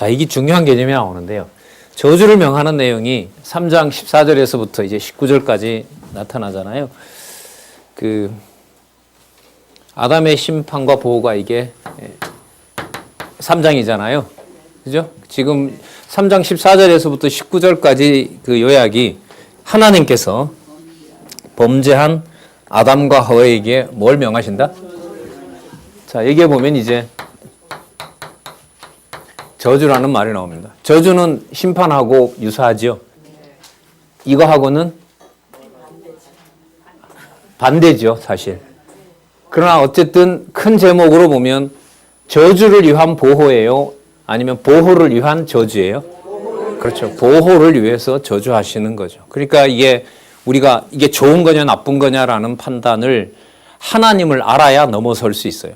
자, 이게 중요한 개념이 나오는데요. 저주를 명하는 내용이 3장 14절에서부터 이제 19절까지 나타나잖아요. 그 아담의 심판과 보호가 이게 3장이잖아요. 그죠? 지금 3장 14절에서부터 19절까지 그 요약이 하나님께서 범죄한 아담과 하와에게 뭘 명하신다? 자, 여기에 보면 이제 저주라는 말이 나옵니다. 저주는 심판하고 유사하지요. 이거하고는 반대죠, 사실. 그러나 어쨌든 큰 제목으로 보면 저주를 위한 보호예요? 아니면 보호를 위한 저주예요? 그렇죠. 보호를 위해서 저주하시는 거죠. 그러니까 이게 우리가 이게 좋은 거냐 나쁜 거냐라는 판단을 하나님을 알아야 넘어설 수 있어요.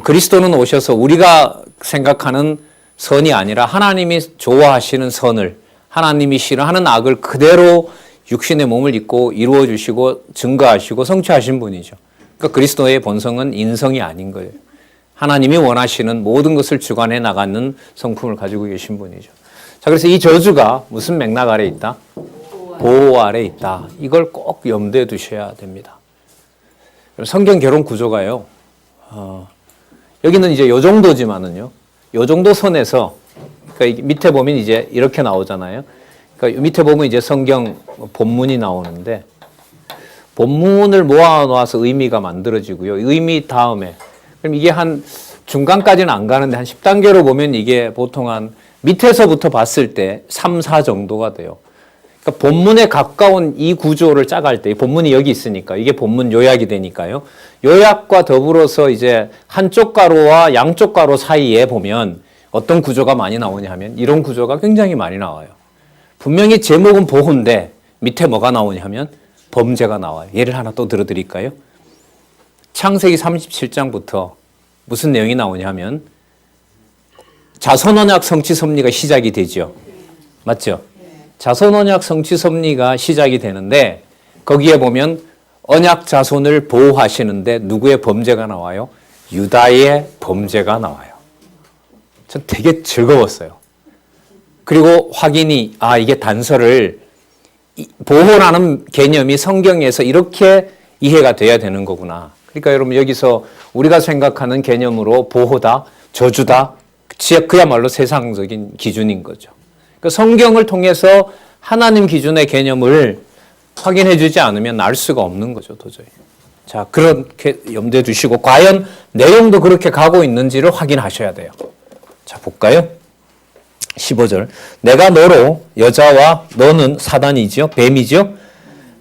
그리스도는 오셔서 우리가 생각하는 선이 아니라 하나님이 좋아하시는 선을, 하나님이 싫어하는 악을 그대로 육신의 몸을 입고 이루어 주시고 증거하시고 성취하신 분이죠. 그러니까 그리스도의 본성은 인성이 아닌 거예요. 하나님이 원하시는 모든 것을 주관해 나가는 성품을 가지고 계신 분이죠. 자, 그래서 이 저주가 무슨 맥락 아래 있다? 보호 아래 있다. 이걸 꼭 염두에 두셔야 됩니다. 성경 결혼 구조가요. 여기는 이제 요 정도지만은요. 요 정도 선에서, 그러니까 밑에 보면 이제 이렇게 나오잖아요. 그러니까 밑에 보면 이제 성경 본문이 나오는데, 본문을 모아놓아서 의미가 만들어지고요. 의미 다음에, 그럼 이게 한 중간까지는 안 가는데 한 10단계로 보면 이게 보통 한 밑에서부터 봤을 때 3, 4 정도가 돼요. 그러니까 본문에 가까운 이 구조를 짜갈 때, 본문이 여기 있으니까 이게 본문 요약이 되니까요. 요약과 더불어서 이제 한쪽 가로와 양쪽 가로 사이에 보면 어떤 구조가 많이 나오냐 하면 이런 구조가 굉장히 많이 나와요. 분명히 제목은 보호인데 밑에 뭐가 나오냐 하면 범죄가 나와요. 예를 하나 또 들어드릴까요? 창세기 37장부터 무슨 내용이 나오냐 하면 자손언약 성취 섭리가 시작이 되죠. 맞죠? 자손언약 성취 섭리가 시작이 되는데 거기에 보면 언약 자손을 보호하시는데 누구의 범죄가 나와요? 유다의 범죄가 나와요. 전 되게 즐거웠어요. 그리고 확인이 이게 단서를 보호라는 개념이 성경에서 이렇게 이해가 돼야 되는 거구나. 그러니까 여러분 여기서 우리가 생각하는 개념으로 보호다, 저주다, 그야말로 세상적인 기준인 거죠. 그러니까 성경을 통해서 하나님 기준의 개념을 확인해 주지 않으면 알 수가 없는 거죠, 도저히. 자, 그렇게 염두에 두시고 과연 내용도 그렇게 가고 있는지를 확인하셔야 돼요. 자, 볼까요? 15절. 내가 너로 여자와 너는 사단이지요, 뱀이지요.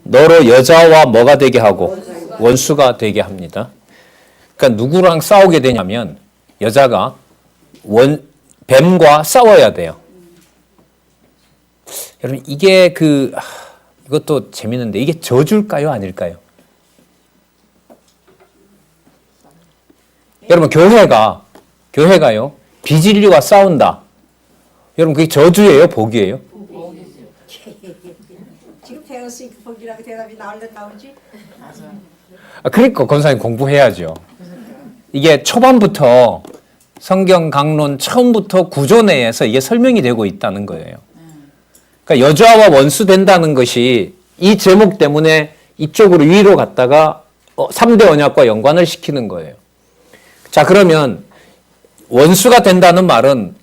너로 여자와 뭐가 되게 하고 원수가 되게 합니다. 그러니까 누구랑 싸우게 되냐면 여자가 뱀과 싸워야 돼요. 여러분 이게 이것도 재밌는데 이게 저주일까요, 아닐까요? 여러분 교회가요 비진리와 싸운다. 여러분 그게 저주예요, 복이에요? 지금 태어났으니까 복이라고 대답이 나오지? 그러니까 권사님 공부해야죠. 이게 초반부터 성경 강론 처음부터 구조 내에서 이게 설명이 되고 있다는 거예요. 그러니까 여자와 원수 된다는 것이 이 제목 때문에 이쪽으로 위로 갔다가 3대 언약과 연관을 시키는 거예요. 자, 그러면 원수가 된다는 말은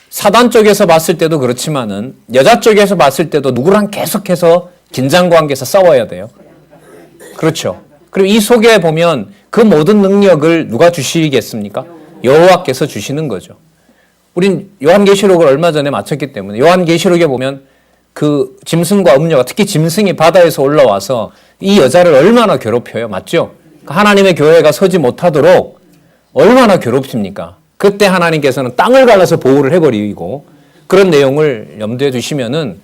사단 쪽에서 봤을 때도 그렇지만은 여자 쪽에서 봤을 때도 누구랑 계속해서 긴장 관계에서 싸워야 돼요. 그렇죠. 그리고 이 속에 보면 그 모든 능력을 누가 주시겠습니까? 여호와께서 주시는 거죠. 우린 요한계시록을 얼마 전에 마쳤기 때문에 요한계시록에 보면 그 짐승과 음녀가 특히 짐승이 바다에서 올라와서 이 여자를 얼마나 괴롭혀요. 맞죠? 하나님의 교회가 서지 못하도록 얼마나 괴롭습니까? 그때 하나님께서는 땅을 갈라서 보호를 해버리고 그런 내용을 염두에 두시면은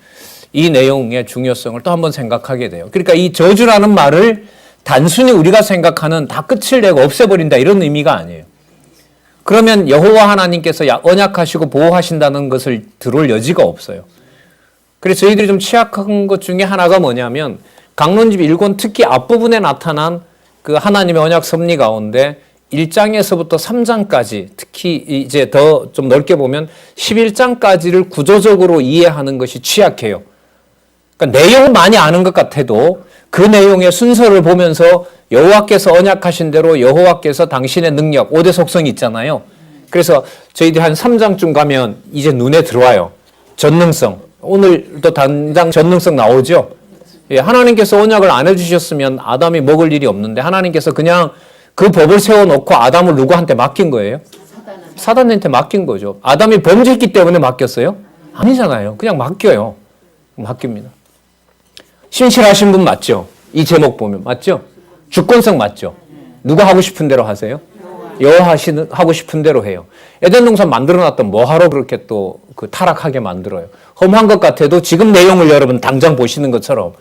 이 내용의 중요성을 또 한번 생각하게 돼요. 그러니까 이 저주라는 말을 단순히 우리가 생각하는 다 끝을 내고 없애버린다 이런 의미가 아니에요. 그러면 여호와 하나님께서 언약하시고 보호하신다는 것을 들어올 여지가 없어요. 그래서 저희들이 좀 취약한 것 중에 하나가 뭐냐면 강론집 1권 특히 앞부분에 나타난 그 하나님의 언약 섭리 가운데 1장에서부터 3장까지 특히 이제 더 좀 넓게 보면 11장까지를 구조적으로 이해하는 것이 취약해요. 그러니까 내용은 많이 아는 것 같아도 그 내용의 순서를 보면서 여호와께서 언약하신 대로 여호와께서 당신의 능력, 5대 속성이 있잖아요. 그래서 저희들이 한 3장쯤 가면 이제 눈에 들어와요. 전능성. 오늘도 당장 전능성 나오죠. 예, 하나님께서 언약을 안 해주셨으면 아담이 먹을 일이 없는데 하나님께서 그냥 그 법을 세워놓고 아담을 누구한테 맡긴 거예요? 사단한테 맡긴 거죠. 아담이 범죄했기 때문에 맡겼어요? 아니잖아요. 그냥 맡겨요. 맡깁니다. 신실하신 분 맞죠? 이 제목 보면 맞죠? 주권성 맞죠? 누가 하고 싶은 대로 하세요? 여호와 하고 싶은 대로 해요. 에덴 동산 만들어놨던 뭐하러 그렇게 또 그 타락하게 만들어요? 험한 것 같아도 지금 내용을 여러분 당장 보시는 것처럼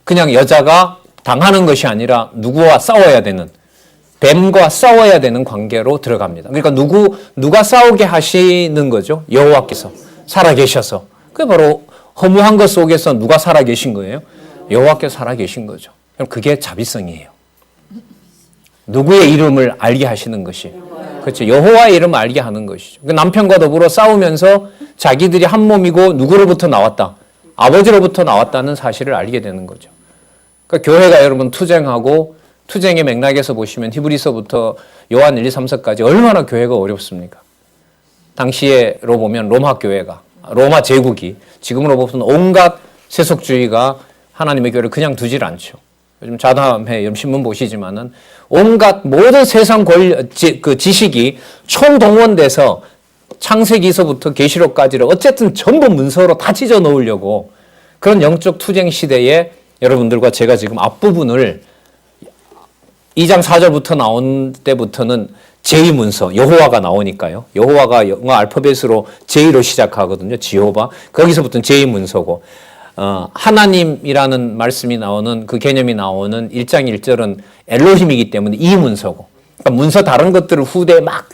그냥 여자가 당하는 것이 아니라 누구와 싸워야 되는, 뱀과 싸워야 되는 관계로 들어갑니다. 그러니까 누가 싸우게 하시는 거죠? 여호와께서 살아계셔서. 그게 바로 허무한 것 속에서 누가 살아계신 거예요? 여호와께서 살아계신 거죠. 그럼 그게 자비성이에요. 누구의 이름을 알게 하시는 것이. 그렇죠. 여호와의 이름을 알게 하는 것이죠. 남편과 더불어 싸우면서 자기들이 한 몸이고 누구로부터 나왔다? 아버지로부터 나왔다는 사실을 알게 되는 거죠. 그러니까 교회가 여러분 투쟁하고 투쟁의 맥락에서 보시면 히브리서부터 요한 1, 2, 3서까지 얼마나 교회가 어렵습니까? 당시에로 보면 로마 교회가, 로마 제국이 지금으로 보면 온갖 세속주의가 하나님의 교회를 그냥 두질 않죠. 요즘 자담회 신문 보시지만은 온갖 모든 세상 그 지식이 총동원돼서 창세기서부터 계시록까지를 어쨌든 전부 문서로 다 찢어 놓으려고 그런 영적 투쟁 시대에 여러분들과 제가 지금 앞부분을 2장 4절부터 나온 때부터는 제2문서 여호와가 나오니까요. 여호와가 영어 알파벳으로 J로 시작하거든요. 지호바. 거기서부터는 제2문서고 하나님이라는 말씀이 나오는 그 개념이 나오는 1장 1절은 엘로힘이기 때문에 이 문서고 그러니까 문서 다른 것들을 후대에 막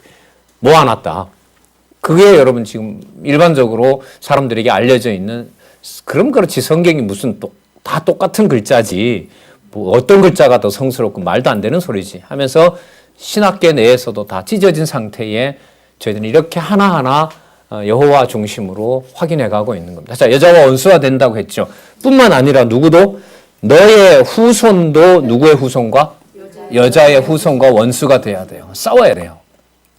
모아놨다. 그게 여러분 지금 일반적으로 사람들에게 알려져 있는 그럼 그렇지 성경이 무슨 다 똑같은 글자지 뭐 어떤 글자가 더 성스럽고 말도 안 되는 소리지 하면서 신학계 내에서도 다 찢어진 상태에 저희들은 이렇게 하나하나 여호와 중심으로 확인해 가고 있는 겁니다. 자, 여자와 원수가 된다고 했죠. 뿐만 아니라 누구도 너의 후손도 누구의 후손과? 여자의 후손과 원수가 돼야 돼요. 싸워야 돼요.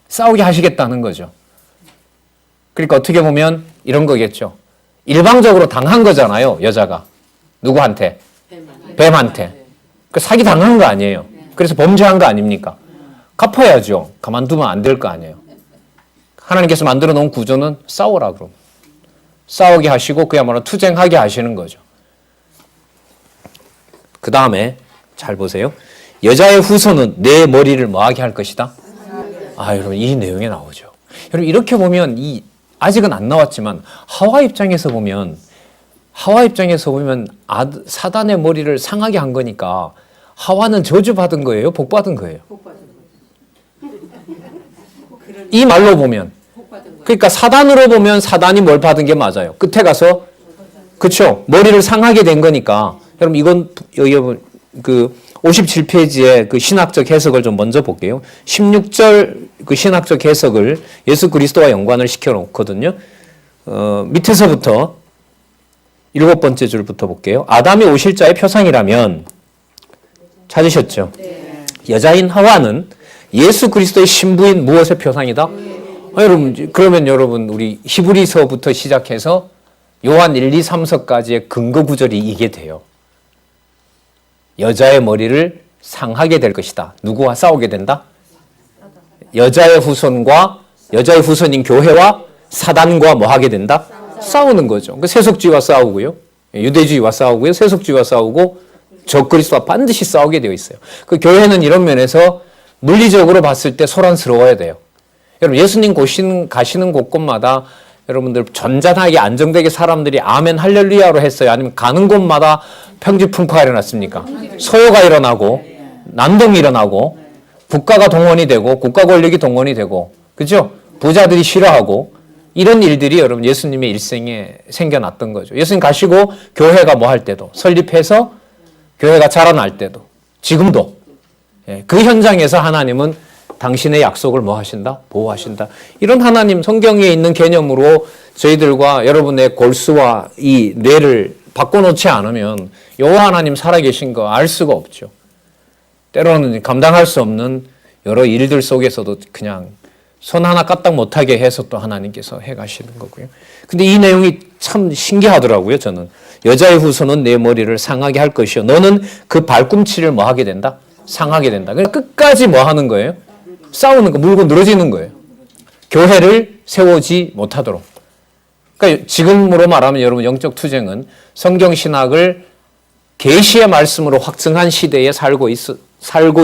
싸우게 하시겠다는 거죠. 그러니까 어떻게 보면 이런 거겠죠. 일방적으로 당한 거잖아요. 여자가. 누구한테? 뱀한테. 그 사기 당한 거 아니에요. 그래서 범죄한 거 아닙니까? 갚아야죠. 가만두면 안 될 거 아니에요. 하나님께서 만들어 놓은 구조는 싸우라 그럼. 싸우게 하시고 그야말로 투쟁하게 하시는 거죠. 그 다음에 잘 보세요. 여자의 후손은 내 머리를 뭐하게 할 것이다? 여러분 이 내용에 나오죠. 여러분 이렇게 보면 아직은 안 나왔지만 하와 입장에서 보면 사단의 머리를 상하게 한 거니까 하와는 저주받은 거예요? 복받은 거예요? 이 말로 보면 그러니까 사단으로 보면 사단이 뭘 받은 게 맞아요. 끝에 가서 그렇죠. 머리를 상하게 된 거니까 여러분 이건 그 57페이지의 그 신학적 해석을 좀 먼저 볼게요. 16절 그 신학적 해석을 예수 그리스도와 연관을 시켜 놓거든요. 밑에서부터 7번째 줄부터 볼게요. 아담이 오실 자의 표상이라면 찾으셨죠? 네. 여자인 하와는 예수 그리스도의 신부인 무엇의 표상이다? 여러분 그러면 여러분 우리 히브리서부터 시작해서 요한 1, 2, 3서까지의 근거 구절이 이게 돼요. 여자의 머리를 상하게 될 것이다. 누구와 싸우게 된다? 여자의 후손인 교회와 사단과 뭐 하게 된다? 싸우는 거죠. 세속주의와 싸우고요. 유대주의와 싸우고요. 세속주의와 싸우고 적그리스도와 반드시 싸우게 되어 있어요. 그 교회는 이런 면에서 물리적으로 봤을 때 소란스러워야 돼요. 여러분 예수님 가시는 곳곳마다 여러분들 전잔하게 안정되게 사람들이 아멘 할렐루야로 했어요? 아니면 가는 곳마다 평지풍파가 일어났습니까? 소요가 일어나고 난동이 일어나고 국가가 동원이 되고 국가 권력이 동원이 되고 그죠? 부자들이 싫어하고 이런 일들이 여러분 예수님의 일생에 생겨났던 거죠. 예수님 가시고 교회가 뭐 할 때도 설립해서 교회가 자라날 때도 지금도 그 현장에서 하나님은 당신의 약속을 뭐 하신다? 보호하신다. 이런 하나님 성경에 있는 개념으로 저희들과 여러분의 골수와 이 뇌를 바꿔놓지 않으면 여호와 하나님 살아계신 거 알 수가 없죠. 때로는 감당할 수 없는 여러 일들 속에서도 그냥 손 하나 까딱 못하게 해서 또 하나님께서 해가시는 거고요. 근데 이 내용이 참 신기하더라고요. 저는 여자의 후손은 내 머리를 상하게 할 것이요 너는 그 발꿈치를 뭐 하게 된다? 상하게 된다. 그러니까 끝까지 뭐 하는 거예요? 싸우는 거, 물고 늘어지는 거예요. 교회를 세우지 못하도록. 그러니까 지금으로 말하면 여러분 영적 투쟁은 성경 신학을 계시의 말씀으로 확증한 시대에 살고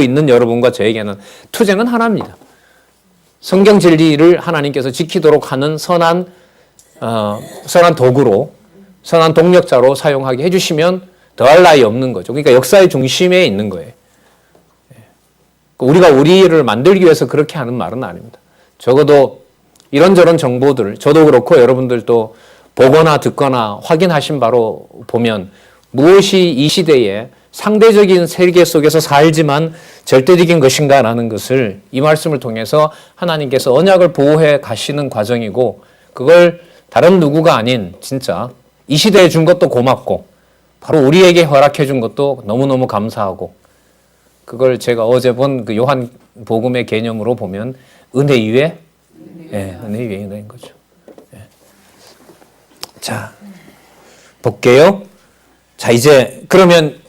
있는 여러분과 저에게는 투쟁은 하나입니다. 성경 진리를 하나님께서 지키도록 하는 선한 도구로, 선한 동력자로 사용하게 해주시면 더할 나위 없는 거죠. 그러니까 역사의 중심에 있는 거예요. 우리가 우리를 만들기 위해서 그렇게 하는 말은 아닙니다. 적어도 이런저런 정보들, 저도 그렇고 여러분들도 보거나 듣거나 확인하신 바로 보면 무엇이 이 시대에 상대적인 세계 속에서 살지만 절대적인 것인가라는 것을 이 말씀을 통해서 하나님께서 언약을 보호해 가시는 과정이고, 그걸 다른 누구가 아닌 진짜 이 시대에 준 것도 고맙고 바로 우리에게 허락해 준 것도 너무너무 감사하고, 그걸 제가 어제 본 그 요한 복음의 개념으로 보면 은혜 위에 은혜 위에 있는 거죠. 자, 볼게요. 자, 이제 그러면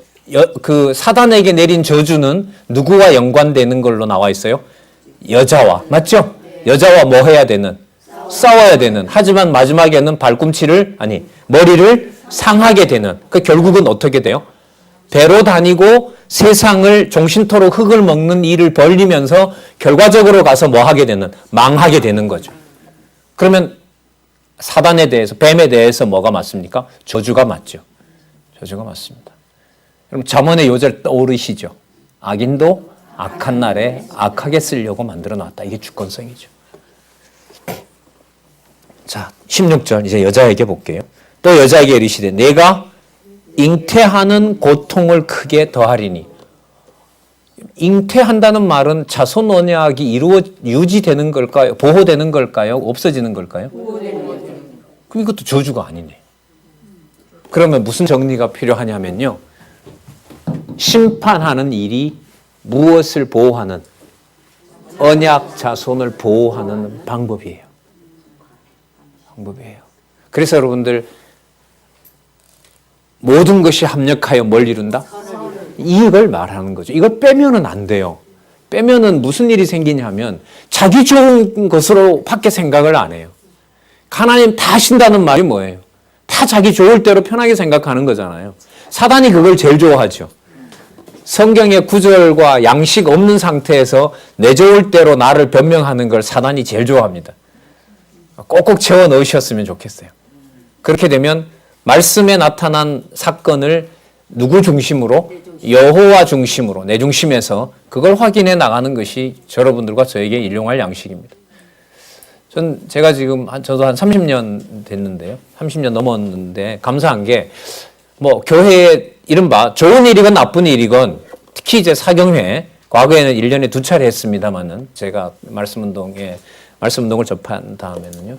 그 사단에게 내린 저주는 누구와 연관되는 걸로 나와 있어요? 여자와. 맞죠? 여자와 뭐 해야 되는? 싸워야 되는. 하지만 마지막에는 머리를 상하게 되는. 그 결국은 어떻게 돼요? 배로 다니고 세상을 종신토로 흙을 먹는 일을 벌리면서 결과적으로 가서 뭐 하게 되는? 망하게 되는 거죠. 그러면 사단에 대해서, 뱀에 대해서 뭐가 맞습니까? 저주가 맞죠. 저주가 맞습니다. 그럼 잠언의 요절 떠오르시죠? 악인도 악한 날에 악하게 쓰려고 만들어 놨다. 이게 주권성이죠. 자, 16절 이제 여자에게 볼게요. 또 여자에게 이르시되 내가 잉태하는 고통을 크게 더하리니. 잉태한다는 말은 자손 언약이 유지되는 걸까요? 보호되는 걸까요? 없어지는 걸까요? 그럼 이것도 저주가 아니네. 그러면 무슨 정리가 필요하냐면요. 심판하는 일이 무엇을 보호하는? 언약 자손을 보호하는 방법이에요. 그래서 여러분들 모든 것이 합력하여 뭘 이룬다? 이익을 말하는 거죠. 이걸 빼면은 안 돼요. 빼면은 무슨 일이 생기냐면 자기 좋은 것으로 밖에 생각을 안 해요. 하나님 다 하신다는 말이 뭐예요? 다 자기 좋을 대로 편하게 생각하는 거잖아요. 사단이 그걸 제일 좋아하죠. 성경의 구절과 양식 없는 상태에서 내 좋을 대로 나를 변명하는 걸 사단이 제일 좋아합니다. 꼭꼭 채워 넣으셨으면 좋겠어요. 그렇게 되면 말씀에 나타난 사건을 누구 중심으로? 여호와 중심으로, 내 중심에서 그걸 확인해 나가는 것이 여러분들과 저에게 일용할 양식입니다. 제가 지금 저도 한 30년 됐는데요. 30년 넘었는데 감사한 게 교회에 이른바 좋은 일이건 나쁜 일이건 특히 이제 사경회 과거에는 1년에 2차례 했습니다만은 제가 말씀운동을 접한 다음에는요.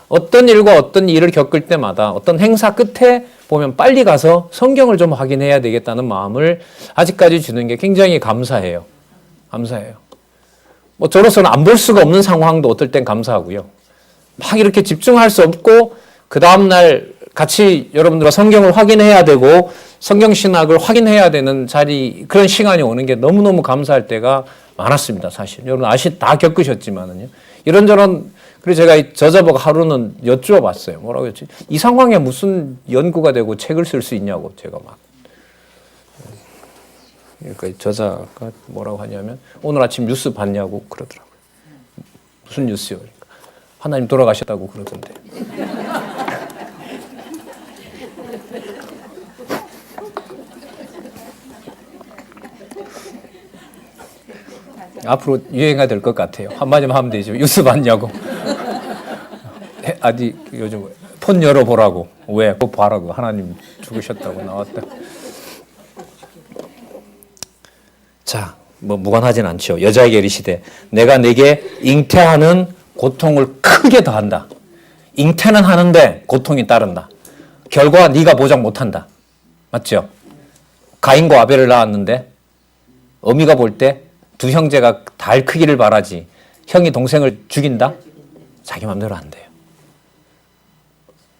어떤 일과 어떤 일을 겪을 때마다 어떤 행사 끝에 보면 빨리 가서 성경을 좀 확인해야 되겠다는 마음을 아직까지 주는 게 굉장히 감사해요. 저로서는 안 볼 수가 없는 상황도 어떨 땐 감사하고요. 막 이렇게 집중할 수 없고 그 다음날 같이 여러분들과 성경을 확인해야 되고 성경 신학을 확인해야 되는 그런 시간이 오는 게 너무너무 감사할 때가 많았습니다. 사실 여러분 다 겪으셨지만은요. 이런저런. 그래서 제가 저자보고 하루는 여쭈어봤어요. 뭐라고 했지? 이 상황에 무슨 연구가 되고 책을 쓸 수 있냐고 제가 막. 그러니까 저자가 뭐라고 하냐면 오늘 아침 뉴스 봤냐고 그러더라고요. 무슨 뉴스요? 그러니까 하나님 돌아가셨다고 그러던데. 앞으로 유행가 될 것 같아요. 한마디만 하면 되죠. 뉴스 봤냐고. 아직 요즘 폰 열어보라고. 왜? 그거 봐라고. 하나님 죽으셨다고 나왔다. 자, 뭐 무관하진 않죠. 여자에게 이르시되 내가 네게 잉태하는 고통을 크게 더한다. 잉태는 하는데 고통이 따른다. 결과 네가 보장 못한다. 맞죠? 가인과 아벨을 낳았는데 어미가 볼 때 두 형제가 달 크기를 바라지 형이 동생을 죽인다? 자기 마음대로 안 돼요.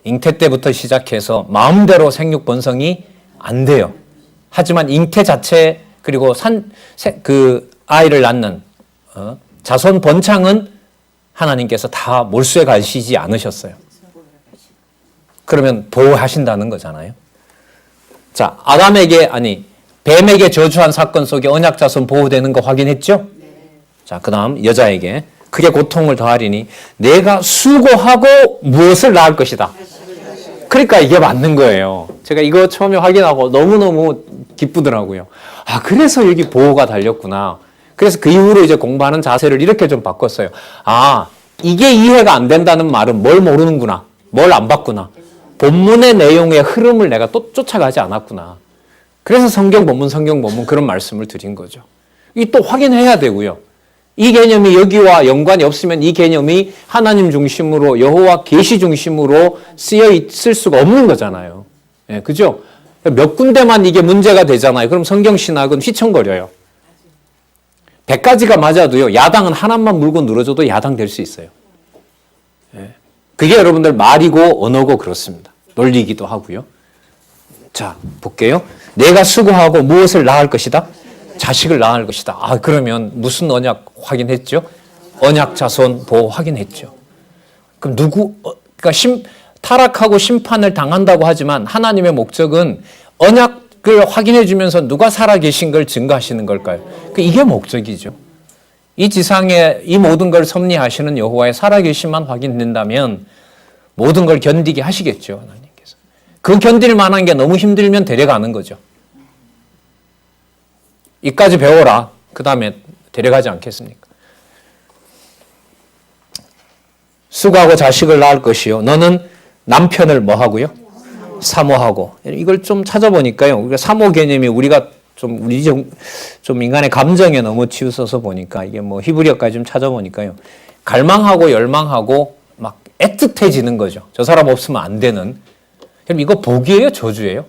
잉태 때부터 시작해서 마음대로 생육 번성이 안 돼요. 하지만 잉태 자체 그리고 그 아이를 낳는 자손 번창은 하나님께서 다 몰수해 가시지 않으셨어요. 그러면 보호하신다는 거잖아요. 자, 뱀에게 저주한 사건 속에 언약 자손 보호되는 거 확인했죠? 자, 그다음 여자에게 크게 고통을 더하리니 내가 수고하고 무엇을 낳을 것이다. 그러니까 이게 맞는 거예요. 제가 이거 처음에 확인하고 너무너무 기쁘더라고요. 아, 그래서 여기 보호가 달렸구나. 그래서 그 이후로 이제 공부하는 자세를 이렇게 좀 바꿨어요. 아, 이게 이해가 안 된다는 말은 뭘 모르는구나. 뭘 안 봤구나. 본문의 내용의 흐름을 내가 또 쫓아가지 않았구나. 그래서 성경 본문 그런 말씀을 드린 거죠. 이 또 확인해야 되고요. 이 개념이 여기와 연관이 없으면 이 개념이 하나님 중심으로 여호와 계시 중심으로 쓰여 있을 수가 없는 거잖아요. 예, 그죠? 몇 군데만 이게 문제가 되잖아요. 그럼 성경 신학은 휘청거려요. 100가지가 맞아도요. 야당은 하나만 물고 늘어져도 야당 될 수 있어요. 예. 그게 여러분들 말이고 언어고 그렇습니다. 논리기도 하고요. 자, 볼게요. 내가 수고하고 무엇을 낳을 것이다? 자식을 낳을 것이다. 아, 그러면 무슨 언약 확인했죠? 언약 자손 보호 확인했죠. 그럼 그러니까 타락하고 심판을 당한다고 하지만 하나님의 목적은 언약을 확인해 주면서 누가 살아계신 걸 증거하시는 걸까요? 이게 목적이죠. 이 지상에 이 모든 걸 섭리하시는 여호와의 살아계심만 확인된다면 모든 걸 견디게 하시겠죠. 하나님께서. 그 견딜 만한 게 너무 힘들면 데려가는 거죠. 이까지 배워라. 그 다음에 데려가지 않겠습니까? 수고하고 자식을 낳을 것이요. 너는 남편을 뭐 하고요? 사모하고. 이걸 좀 찾아보니까요. 사모 개념이 우리가 좀 인간의 감정에 너무 치우쳐서 보니까 이게 뭐 히브리어까지 좀 찾아보니까요. 갈망하고 열망하고 막 애틋해지는 거죠. 저 사람 없으면 안 되는. 그럼 이거 복이에요? 저주예요?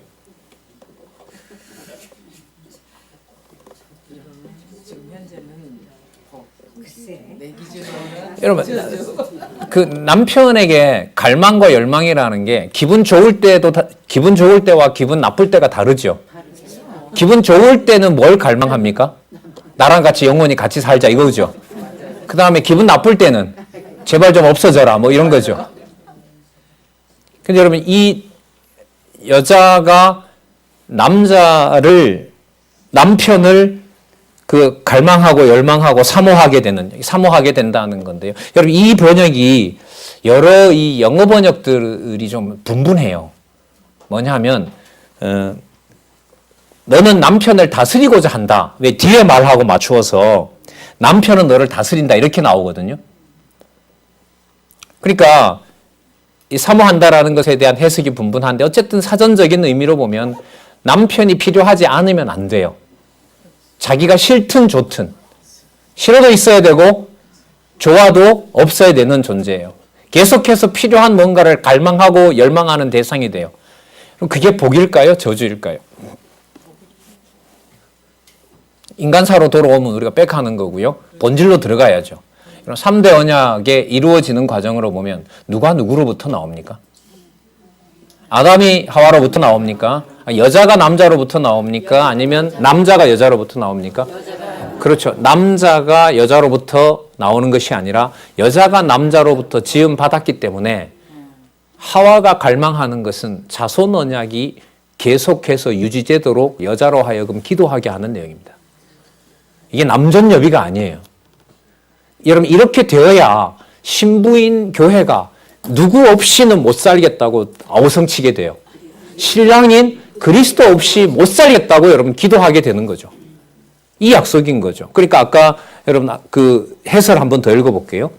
여러분, 그 남편에게 갈망과 열망이라는 게 기분 좋을 때와 기분 나쁠 때가 다르죠. 기분 좋을 때는 뭘 갈망합니까? 나랑 같이 영원히 같이 살자 이거죠. 그 다음에 기분 나쁠 때는 제발 좀 없어져라 뭐 이런 거죠. 근데 여러분 이 여자가 남편을 그 갈망하고 열망하고 사모하게 된다는 건데요. 여러분 이 번역이 여러 이 영어 번역들이 좀 분분해요. 뭐냐면 너는 남편을 다스리고자 한다. 왜 뒤에 말하고 맞추어서 남편은 너를 다스린다 이렇게 나오거든요. 그러니까 이 사모한다라는 것에 대한 해석이 분분한데 어쨌든 사전적인 의미로 보면 남편이 필요하지 않으면 안 돼요. 자기가 싫든 좋든 싫어도 있어야 되고 좋아도 없어야 되는 존재예요. 계속해서 필요한 뭔가를 갈망하고 열망하는 대상이 돼요. 그럼 그게 복일까요? 저주일까요? 인간사로 돌아오면 우리가 백하는 거고요. 본질로 들어가야죠. 3대 언약에 이루어지는 과정으로 보면 누가 누구로부터 나옵니까? 아담이 하와로부터 나옵니까? 여자가 남자로부터 나옵니까? 아니면 남자가 여자로부터 나옵니까? 그렇죠. 남자가 여자로부터 나오는 것이 아니라 여자가 남자로부터 지음 받았기 때문에 하와가 갈망하는 것은 자손 언약이 계속해서 유지되도록 여자로 하여금 기도하게 하는 내용입니다. 이게 남존여비가 아니에요. 여러분 이렇게 되어야 신부인 교회가 누구 없이는 못 살겠다고 아우성치게 돼요. 신랑인 그리스도 없이 못 살겠다고 여러분 기도하게 되는 거죠. 이 약속인 거죠. 그러니까 아까 여러분 그 해설 한번 더 읽어볼게요.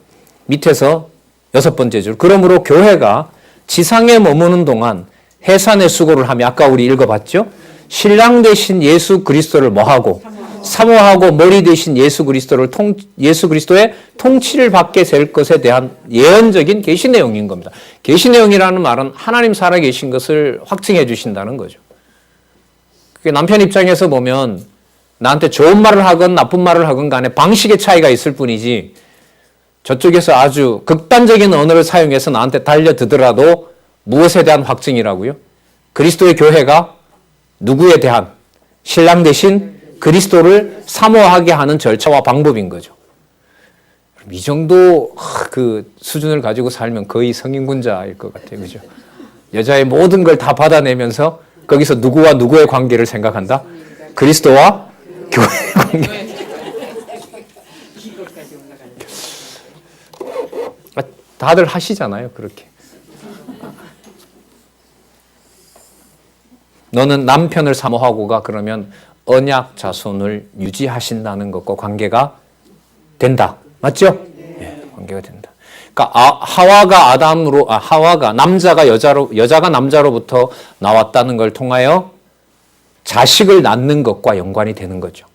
밑에서 6번째 줄. 그러므로 교회가 지상에 머무는 동안 해산의 수고를 하며 아까 우리 읽어봤죠. 신랑 대신 예수 그리스도를 뭐하고 사모하고 머리 대신 예수 그리스도의 통치를 받게 될 것에 대한 예언적인 계시 내용인 겁니다. 계시 내용이라는 말은 하나님 살아 계신 것을 확증해 주신다는 거죠. 그게 남편 입장에서 보면 나한테 좋은 말을 하건 나쁜 말을 하건 간에 방식의 차이가 있을 뿐이지 저쪽에서 아주 극단적인 언어를 사용해서 나한테 달려들더라도 무엇에 대한 확증이라고요? 그리스도의 교회가 누구에 대한 신랑 대신 그리스도를 사모하게 하는 절차와 방법인 거죠. 이 정도 그 수준을 가지고 살면 거의 성인군자일 것 같아요. 그죠? 여자의 모든 걸 다 받아내면서 거기서 누구와 누구의 관계를 생각한다? 그리스도와 교회의 관계. 다들 하시잖아요. 그렇게. 너는 남편을 사모하고가 그러면 언약 자손을 유지하신다는 것과 관계가 된다. 맞죠? 예, 관계가 된다. 그러니까 하와가 남자가 여자가 남자로부터 나왔다는 걸 통하여 자식을 낳는 것과 연관이 되는 거죠.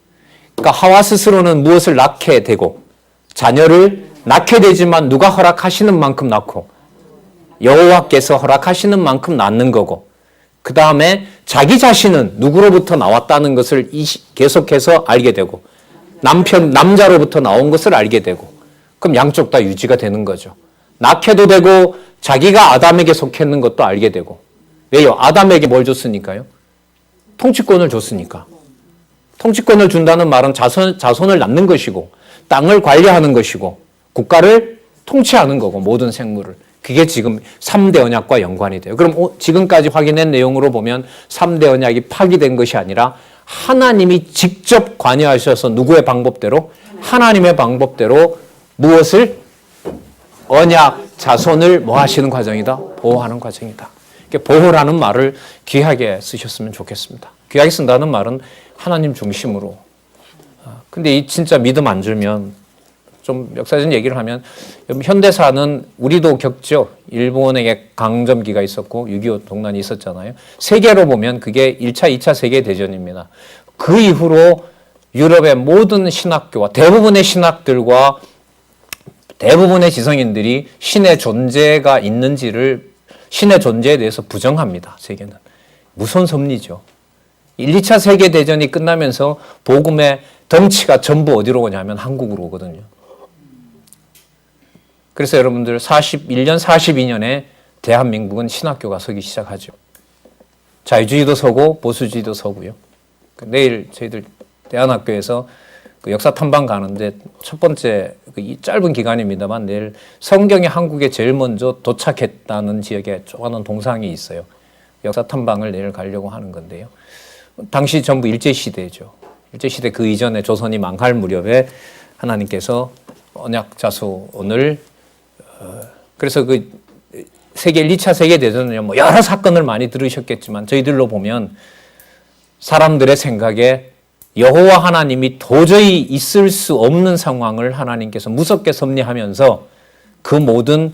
그러니까 하와 스스로는 무엇을 낳게 되고 자녀를 낳게 되지만 누가 허락하시는 만큼 낳고 여호와께서 허락하시는 만큼 낳는 거고 그 다음에 자기 자신은 누구로부터 나왔다는 것을 계속해서 알게 되고 남자로부터 나온 것을 알게 되고 그럼 양쪽 다 유지가 되는 거죠. 낳게도 되고 자기가 아담에게 속했는 것도 알게 되고 왜요? 아담에게 뭘 줬으니까요? 통치권을 줬으니까. 통치권을 준다는 말은 자손을 낳는 것이고 땅을 관리하는 것이고 국가를 통치하는 거고 모든 생물을. 그게 지금 3대 언약과 연관이 돼요. 그럼 지금까지 확인한 내용으로 보면 3대 언약이 파기된 것이 아니라 하나님이 직접 관여하셔서 누구의 방법대로? 하나님의 방법대로 무엇을? 언약, 자손을 뭐 하시는 과정이다? 보호하는 과정이다. 보호라는 말을 귀하게 쓰셨으면 좋겠습니다. 귀하게 쓴다는 말은 하나님 중심으로. 근데 이 진짜 믿음 안 주면 좀 역사적인 얘기를 하면 현대사는 우리도 겪죠. 일본에게 강점기가 있었고 6.25 동란이 있었잖아요. 세계로 보면 그게 1차, 2차 세계대전입니다. 그 이후로 유럽의 모든 신학교와 대부분의 신학들과 대부분의 지성인들이 신의 존재가 있는지를 신의 존재에 대해서 부정합니다. 세계는. 무서운 섭리죠. 1, 2차 세계대전이 끝나면서 복음의 덩치가 전부 어디로 오냐면 한국으로 오거든요. 그래서 여러분들 41년, 42년에 대한민국은 신학교가 서기 시작하죠. 자유주의도 서고 보수주의도 서고요. 내일 저희들 대안학교에서 그 역사 탐방 가는데 첫 번째 이 짧은 기간입니다만 내일 성경이 한국에 제일 먼저 도착했다는 지역에 조그마한 동상이 있어요. 역사 탐방을 내일 가려고 하는 건데요. 당시 전부 일제시대죠. 일제시대 그 이전에 조선이 망할 무렵에 하나님께서 언약 자손을 그래서 그 세계 2차 세계대전은 뭐 여러 사건을 많이 들으셨겠지만 저희들로 보면 사람들의 생각에 여호와 하나님이 도저히 있을 수 없는 상황을 하나님께서 무섭게 섭리하면서 그 모든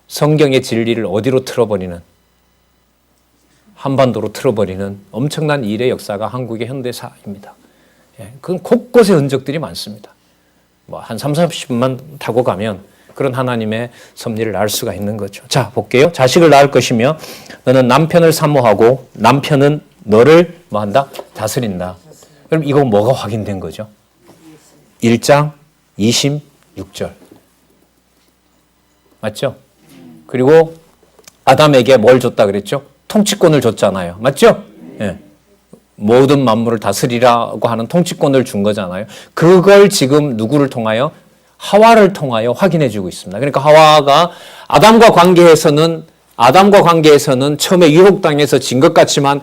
성경의 진리를 어디로 틀어버리는 한반도로 틀어버리는 엄청난 일의 역사가 한국의 현대사입니다. 그건 곳곳에 흔적들이 많습니다. 뭐 한 30-40분만 타고 가면 그런 하나님의 섭리를 알 수가 있는 거죠. 자, 볼게요. 자식을 낳을 것이며 너는 남편을 사모하고 남편은 너를 뭐 한다? 다스린다. 그럼 이거 뭐가 확인된 거죠? 1장 26절. 맞죠? 그리고 아담에게 뭘 줬다 그랬죠? 통치권을 줬잖아요. 맞죠? 예. 모든 만물을 다스리라고 하는 통치권을 준 거잖아요. 그걸 지금 누구를 통하여? 하와를 통하여 확인해 주고 있습니다. 그러니까 하와가 아담과 관계에서는 처음에 유혹당해서 진 것 같지만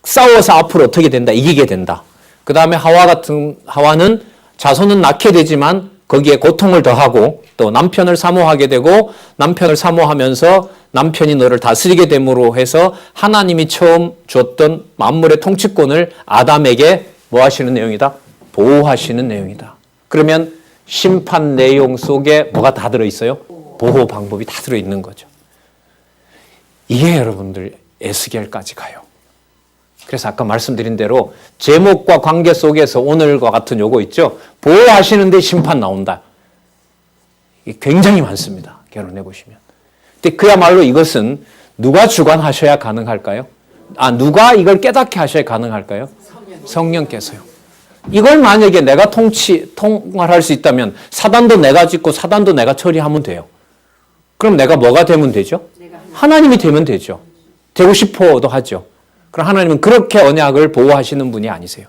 싸워서 앞으로 어떻게 된다? 이기게 된다. 그 다음에 하와는 자손은 낳게 되지만 거기에 고통을 더하고 또 남편을 사모하게 되고 남편을 사모하면서 남편이 너를 다스리게 됨으로 해서 하나님이 처음 줬던 만물의 통치권을 아담에게 뭐 하시는 내용이다? 보호하시는 내용이다. 그러면 심판 내용 속에 뭐가 다 들어있어요? 보호 방법이 다 들어있는 거죠. 이게 여러분들 에스겔까지 가요. 그래서 아까 말씀드린 대로 제목과 관계 속에서 오늘과 같은 요거 있죠. 보호하시는데 심판 나온다. 이게 굉장히 많습니다. 결혼해 보시면. 근데 그야말로 이것은 누가 주관하셔야 가능할까요? 누가 이걸 깨닫게 하셔야 가능할까요? 성령께서요. 이걸 만약에 내가 통할할 수 있다면 사단도 내가 짓고 사단도 내가 처리하면 돼요. 그럼 내가 뭐가 되면 되죠? 하나님이 되면 되죠. 되고 싶어도 하죠. 그럼 하나님은 그렇게 언약을 보호하시는 분이 아니세요.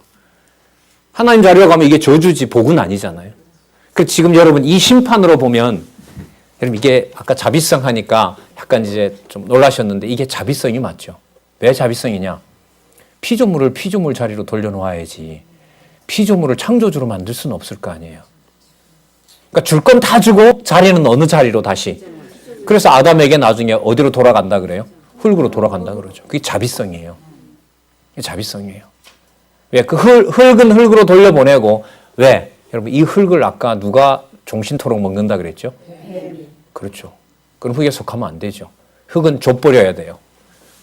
하나님 자리로 가면 이게 저주지 복은 아니잖아요. 그래서 지금 여러분 이 심판으로 보면 여러분 이게 아까 자비성 하니까 약간 이제 좀 놀라셨는데 이게 자비성이 맞죠. 왜 자비성이냐? 피조물을 피조물 자리로 돌려놓아야지. 피조물을 창조주로 만들 수는 없을 거 아니에요. 그러니까 줄 건 다 주고 자리는 어느 자리로 다시. 그래서 아담에게 나중에 어디로 돌아간다 그래요? 흙으로 돌아간다 그러죠. 그게 자비성이에요. 그게 자비성이에요. 왜? 그 흙은 흙으로 돌려보내고 왜? 여러분 이 흙을 아까 누가 종신토록 먹는다 그랬죠? 그렇죠. 그럼 흙에 속하면 안 되죠. 흙은 줘버려야 돼요.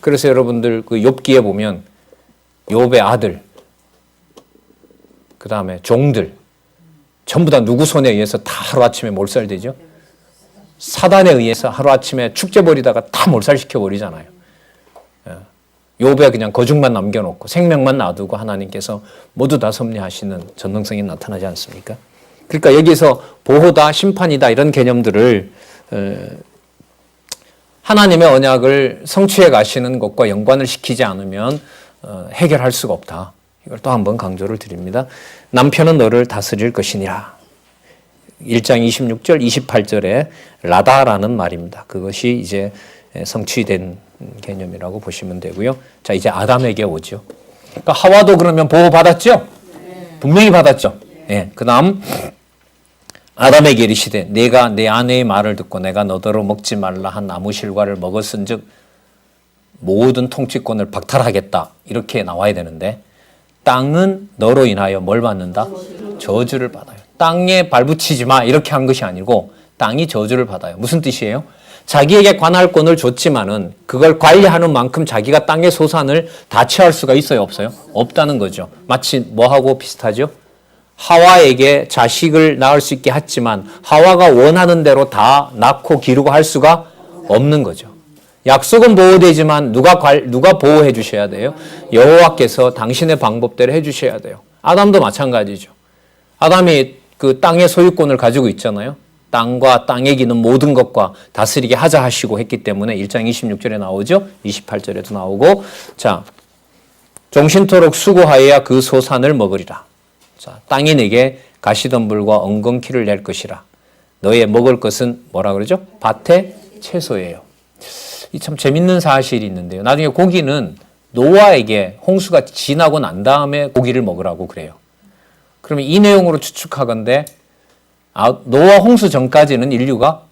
그래서 여러분들 그 욥기에 보면 욥의 아들, 그 다음에 종들 전부 다 누구 손에 의해서 다 하루아침에 몰살되죠? 사단에 의해서 하루아침에 축제 벌이다가 다 몰살시켜 버리잖아요. 욥에 그냥 거죽만 남겨놓고 생명만 놔두고 하나님께서 모두 다 섭리하시는 전능성이 나타나지 않습니까? 그러니까 여기서 보호다, 심판이다 이런 개념들을 하나님의 언약을 성취해 가시는 것과 연관을 시키지 않으면 해결할 수가 없다. 이걸 또 한 번 강조를 드립니다. 남편은 너를 다스릴 것이니라. 1장 26절, 28절에 라다라는 말입니다. 그것이 이제 성취된 개념이라고 보시면 되고요. 자, 이제 아담에게 오죠. 그러니까 하와도 그러면 보호받았죠? 분명히 받았죠. 네. 그 다음 아담에게 이르시되 내가 내 아내의 말을 듣고 내가 너더러 먹지 말라 한 나무 실과를 먹었은즉 모든 통치권을 박탈하겠다. 이렇게 나와야 되는데 땅은 너로 인하여 뭘 받는다? 저주를 받아요. 땅에 발붙이지 마 이렇게 한 것이 아니고 땅이 저주를 받아요. 무슨 뜻이에요? 자기에게 관할권을 줬지만은 그걸 관리하는 만큼 자기가 땅의 소산을 다 취할 수가 있어요? 없어요? 없다는 거죠. 마치 뭐하고 비슷하죠? 하와에게 자식을 낳을 수 있게 했지만 하와가 원하는 대로 다 낳고 기르고 할 수가 없는 거죠. 약속은 보호되지만 누가 보호해 주셔야 돼요? 여호와께서 당신의 방법대로 해 주셔야 돼요. 아담도 마찬가지죠. 아담이 그 땅의 소유권을 가지고 있잖아요. 땅과 땅에 기는 모든 것과 다스리게 하자 하시고 했기 때문에 1장 26절에 나오죠. 28절에도 나오고 자 종신토록 수고하여야 그 소산을 먹으리라. 자, 땅이 내게 가시덤불과 엉겅퀴를 낼 것이라. 너의 먹을 것은 뭐라 그러죠? 밭의 채소예요. 이 참 재밌는 사실이 있는데요. 나중에 고기는 노아에게 홍수가 지나고 난 다음에 고기를 먹으라고 그래요. 그러면 이 내용으로 추측하건대 노아 홍수 전까지는 인류가